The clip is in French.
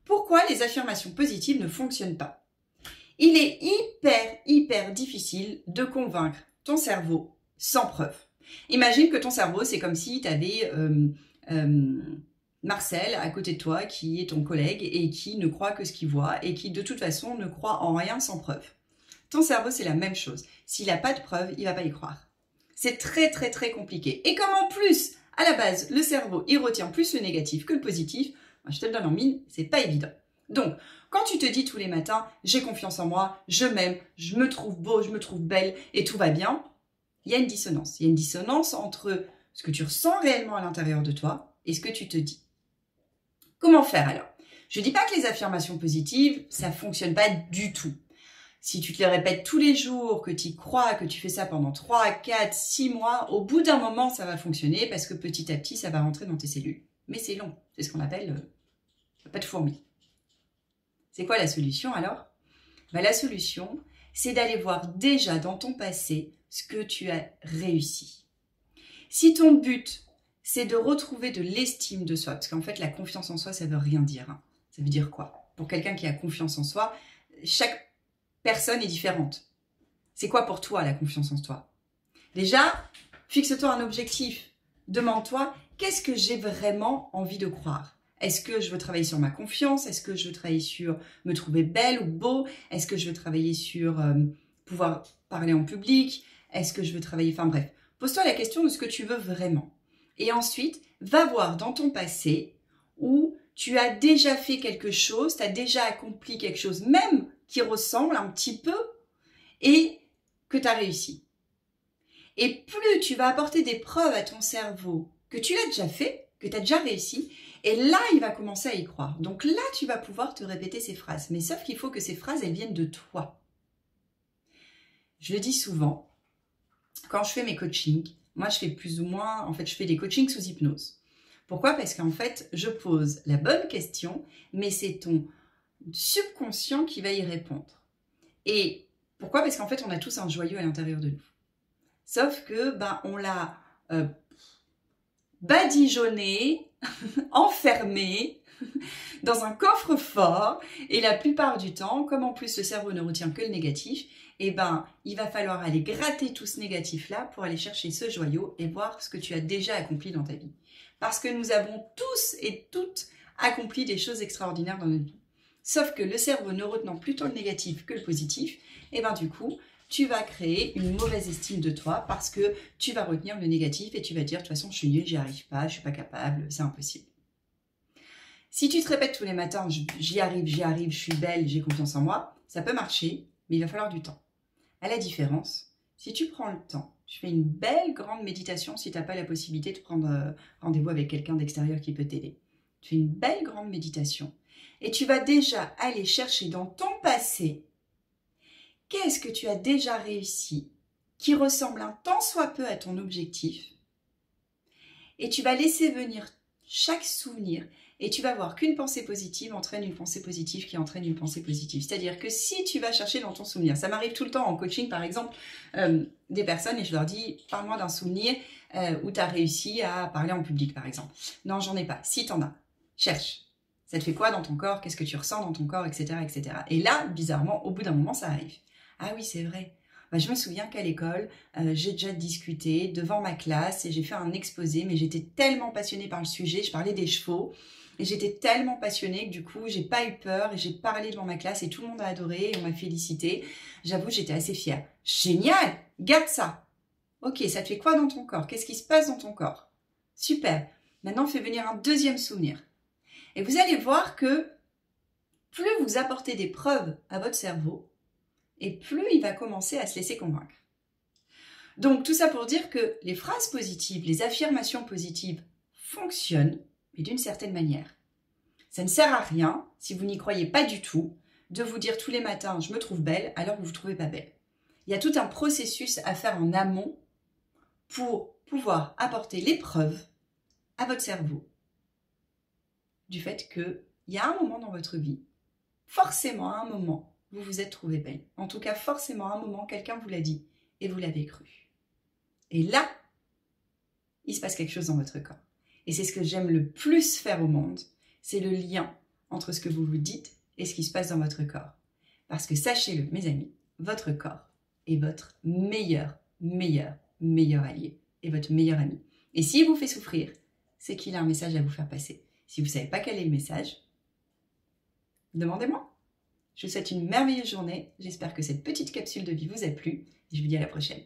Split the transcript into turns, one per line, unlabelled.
pourquoi les affirmations positives ne fonctionnent pas. Il est hyper difficile de convaincre ton cerveau sans preuve. Imagine que ton cerveau, c'est comme si tu avais Marcel à côté de toi, qui est ton collègue et qui ne croit que ce qu'il voit et qui de toute façon ne croit en rien sans preuve. Ton cerveau, c'est la même chose. S'il n'a pas de preuve, il ne va pas y croire. C'est très compliqué. Et comme en plus, à la base, le cerveau, il retient plus le négatif que le positif, je te le donne en mille, c'est pas évident. Donc, quand tu te dis tous les matins, j'ai confiance en moi, je m'aime, je me trouve beau, je me trouve belle et tout va bien, il y a une dissonance. Il y a une dissonance entre ce que tu ressens réellement à l'intérieur de toi et ce que tu te dis. Comment faire alors? Je ne dis pas que les affirmations positives, ça ne fonctionne pas du tout. Si tu te les répètes tous les jours, que tu y crois, que tu fais ça pendant 3, 4, 6 mois, au bout d'un moment, ça va fonctionner parce que petit à petit, ça va rentrer dans tes cellules. Mais c'est long. C'est ce qu'on appelle pas de fourmi. C'est quoi la solution alors? La solution, c'est d'aller voir déjà dans ton passé ce que tu as réussi. Si ton but, c'est de retrouver de l'estime de soi, parce qu'en fait, la confiance en soi, ça ne veut rien dire. Hein. Ça veut dire quoi? Pour quelqu'un qui a confiance en soi, chaque personne est différente. C'est quoi pour toi la confiance en toi? Déjà, fixe-toi un objectif. Demande-toi, qu'est-ce que j'ai vraiment envie de croire? Est-ce que je veux travailler sur ma confiance? Est-ce que je veux travailler sur me trouver belle ou beau? Est-ce que je veux travailler sur pouvoir parler en public? Est-ce que je veux travailler... Enfin bref, pose-toi la question de ce que tu veux vraiment. Et ensuite, va voir dans ton passé où tu as déjà fait quelque chose, tu as déjà accompli quelque chose, même qui ressemble un petit peu et que tu as réussi. Et plus tu vas apporter des preuves à ton cerveau que tu l'as déjà fait, que tu as déjà réussi, et là, il va commencer à y croire. Donc là, tu vas pouvoir te répéter ces phrases. Mais sauf qu'il faut que ces phrases, elles viennent de toi. Je le dis souvent, quand je fais mes coachings, moi, je fais plus ou moins, en fait, je fais des coachings sous hypnose. Pourquoi? Parce qu'en fait, je pose la bonne question, mais c'est ton subconscient qui va y répondre. Et pourquoi? Parce qu'en fait, on a tous un joyau à l'intérieur de nous. Sauf que, on l'a badigeonné, enfermé dans un coffre-fort. Et la plupart du temps, comme en plus le cerveau ne retient que le négatif, il va falloir aller gratter tout ce négatif-là pour aller chercher ce joyau et voir ce que tu as déjà accompli dans ta vie. Parce que nous avons tous et toutes accompli des choses extraordinaires dans notre vie. Sauf que le cerveau ne retenant plutôt le négatif que le positif, du coup, tu vas créer une mauvaise estime de toi parce que tu vas retenir le négatif et tu vas dire, de toute façon, je suis nulle, j'y arrive pas, je suis pas capable, c'est impossible. Si tu te répètes tous les matins, j'y arrive, je suis belle, j'ai confiance en moi, ça peut marcher, mais il va falloir du temps. À la différence, si tu prends le temps, tu fais une belle grande méditation si tu n'as pas la possibilité de prendre rendez-vous avec quelqu'un d'extérieur qui peut t'aider. Tu fais une belle grande méditation et tu vas déjà aller chercher dans ton passé qu'est-ce que tu as déjà réussi qui ressemble un tant soit peu à ton objectif et tu vas laisser venir chaque souvenir et tu vas voir qu'une pensée positive entraîne une pensée positive qui entraîne une pensée positive. C'est-à-dire que si tu vas chercher dans ton souvenir, ça m'arrive tout le temps en coaching par exemple, des personnes et je leur dis parle-moi d'un souvenir où tu as réussi à parler en public par exemple. Non, j'en ai pas. Si t'en as, cherche. Ça te fait quoi dans ton corps? Qu'est-ce que tu ressens dans ton corps, etc., etc. Et là, bizarrement, au bout d'un moment, ça arrive. Ah oui, c'est vrai. Je me souviens qu'à l'école, j'ai déjà discuté devant ma classe et j'ai fait un exposé, mais j'étais tellement passionnée par le sujet, je parlais des chevaux, et j'étais tellement passionnée que du coup, j'ai pas eu peur et j'ai parlé devant ma classe et tout le monde a adoré et on m'a félicité. J'avoue, j'étais assez fière. Génial! Garde ça! Ok, ça te fait quoi dans ton corps? Qu'est-ce qui se passe dans ton corps? Super! Maintenant, fais venir un deuxième souvenir. Et vous allez voir que plus vous apportez des preuves à votre cerveau, et plus il va commencer à se laisser convaincre. Donc tout ça pour dire que les phrases positives, les affirmations positives fonctionnent, mais d'une certaine manière. Ça ne sert à rien, si vous n'y croyez pas du tout, de vous dire tous les matins « je me trouve belle » alors que vous ne vous trouvez pas belle. Il y a tout un processus à faire en amont pour pouvoir apporter les preuves à votre cerveau du fait qu'il y a un moment dans votre vie, forcément à un moment, vous vous êtes trouvé belle. En tout cas, forcément, à un moment, quelqu'un vous l'a dit et vous l'avez cru. Et là, il se passe quelque chose dans votre corps. Et c'est ce que j'aime le plus faire au monde, c'est le lien entre ce que vous vous dites et ce qui se passe dans votre corps. Parce que sachez-le, mes amis, votre corps est votre meilleur allié et votre meilleur ami. Et s'il vous fait souffrir, c'est qu'il a un message à vous faire passer. Si vous ne savez pas quel est le message, demandez-moi. Je vous souhaite une merveilleuse journée. J'espère que cette petite capsule de vie vous a plu. Et je vous dis à la prochaine.